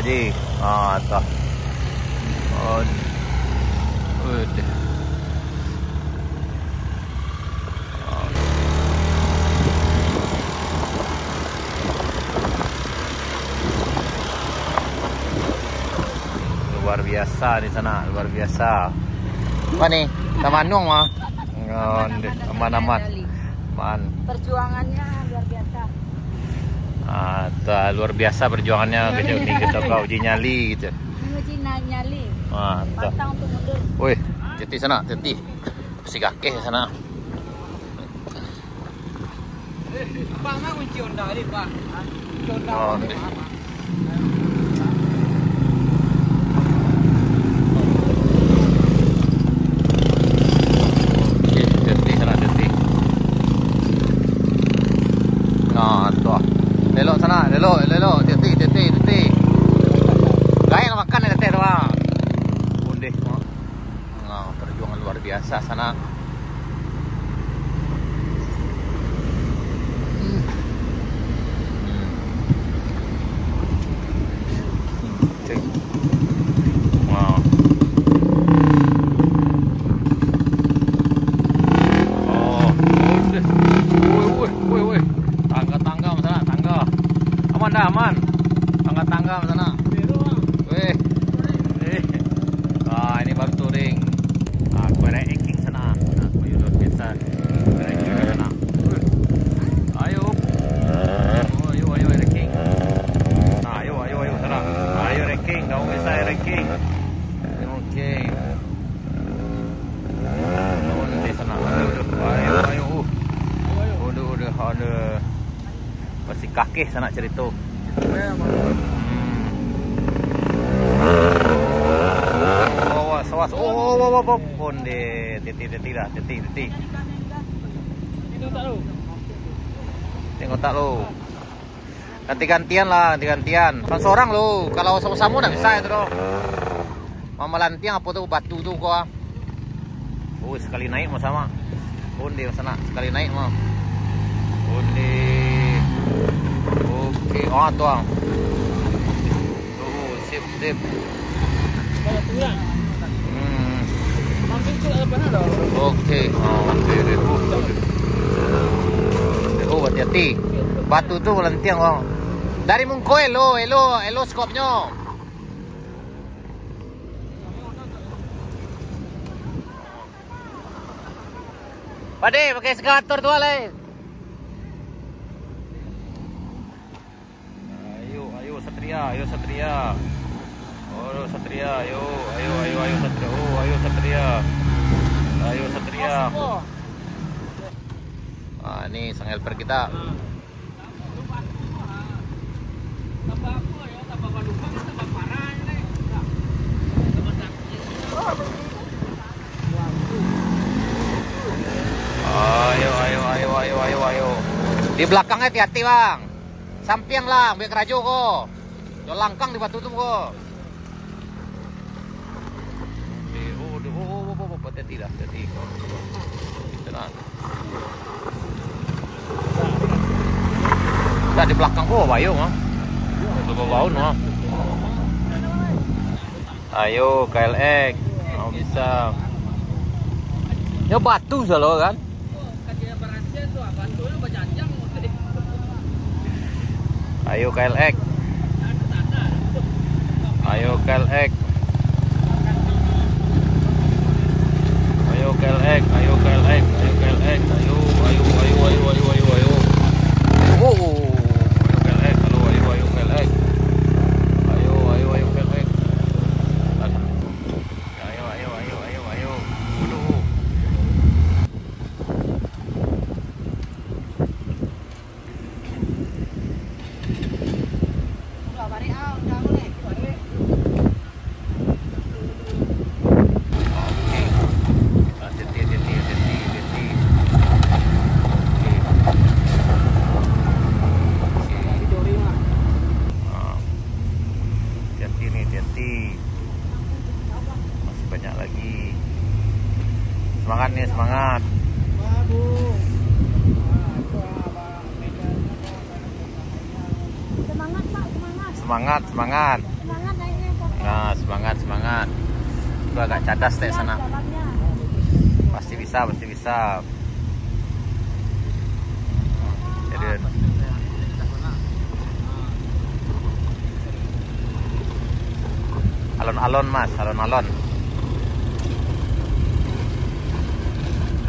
Haji. Ah, tak. Oh. Udah. Luar biasa di sana, luar biasa. Apa nih? Tamanung mah. Aman-aman. Man. Perjuangannya luar biasa. Luar biasa perjuangannya kita kau uji nyali gitu. Menguji nyali. Pantang untuk mundur. Woi, Titi sana, Titi. Si kakek sana. Pak mah kunci Honda ini, Pak. Oh, Lelok sana, lelok, Titi. Lain makan ya teh doang. Bundeh. Perjuangan luar biasa sana. Wow. Oh, woi. Tangga sana, tangga. Aman dah, aman. Tangga sana. Weh. Ini baru touring. Aku ranking sana. Aku udah biasa. Ranking sana. Ayo. Ayo ranking. Ayo sana. Ayo ranking. Kau bisa ranking. Oke. Di sana. Ayo. Udah. Masih kakek sana cerita. Awas. Bonde. Titi dah. Tengok tak lo. Ganti-gantian lah, ganti-gantian. Kan seorang lo. Kalau sama-sama dah bisa itu loh. Mama lantiang apa tuh batu tuh kok. Oh, sekali naik mau sama. Bonde sana, sekali naik mau. Bonde. Oke, tuang. Tuh, sip. Oke. Hati-hati. Batu tuh melentiang kok. Dari mungko elo skopnya. Pade, pakai eskalator tuh ale. Ayo Satria. Oh, Satria. Ayo Satria. Oh, ayo Satria. Ini sang helper kita. Ayo. Di belakangnya hati-hati, Bang. Samping lah, biar kerajo kok. Jangan langkang di batu tuh kok. Hati-hati dah, hati-hati. Tenang. Dah di belakang kok, bayo mah. Bau mah. Ayo KLX, mau bisa. Ya batu selalu kan. Ayo KLX. Ayo KLX. semangat. Semangat naiknya Kakak. Nah, semangat. Itu agak cadas deh sana. Jalannya. Pasti bisa. Jadi alon-alon Mas, alon-alon.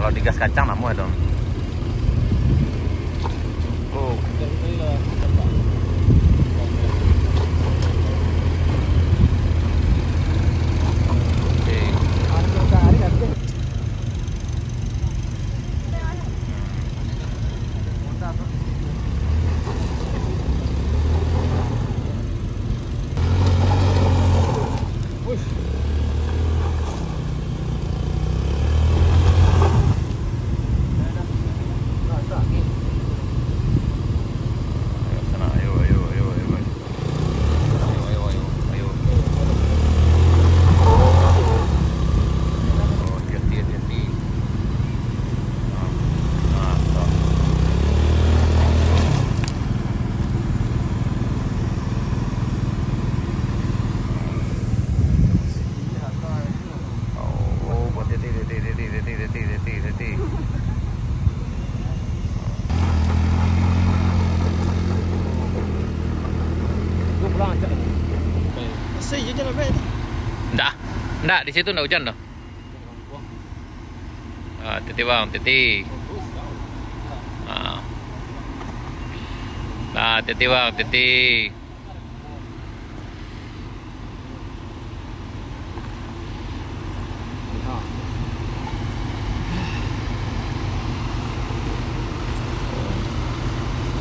Kalau digas kacang namu ya dong. Oh. Enggak, di situ enggak hujan loh. Titi bang, titi. Nah, titi bang, titi.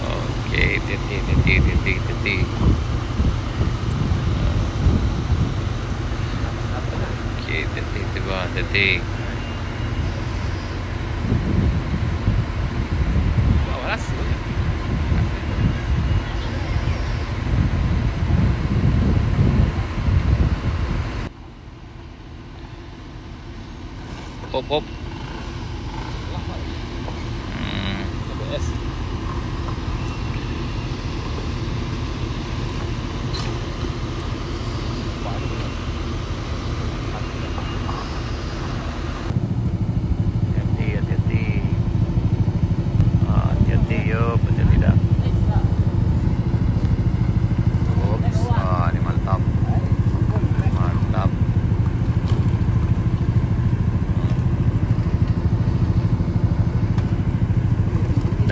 Oke, titi. Titi bang, titi. Hop.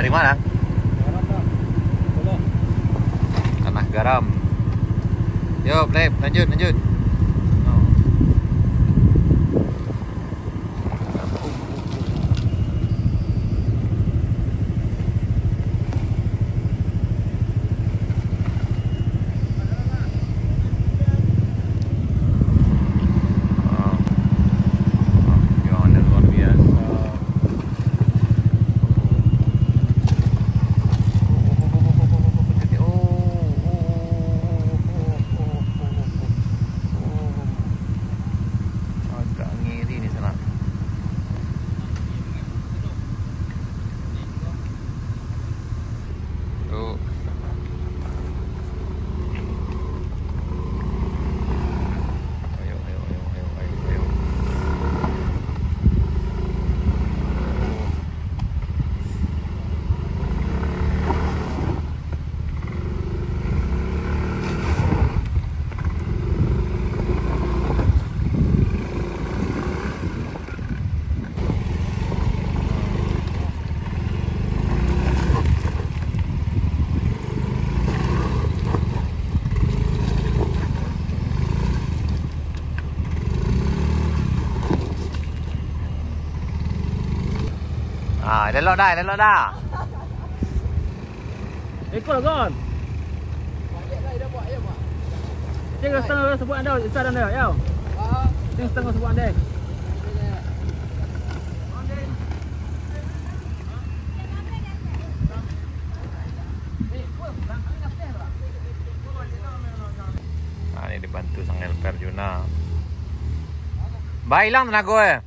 Dari mana? Tanah Garam. Yuk, Lep, lanjut. Lelok dah. Ikut lah kon. Tinggal setengah sebut anda, isar anda, ya. Tinggal setengah sebut anda. Ini dibantu sang helper Juna. Bailang tenaga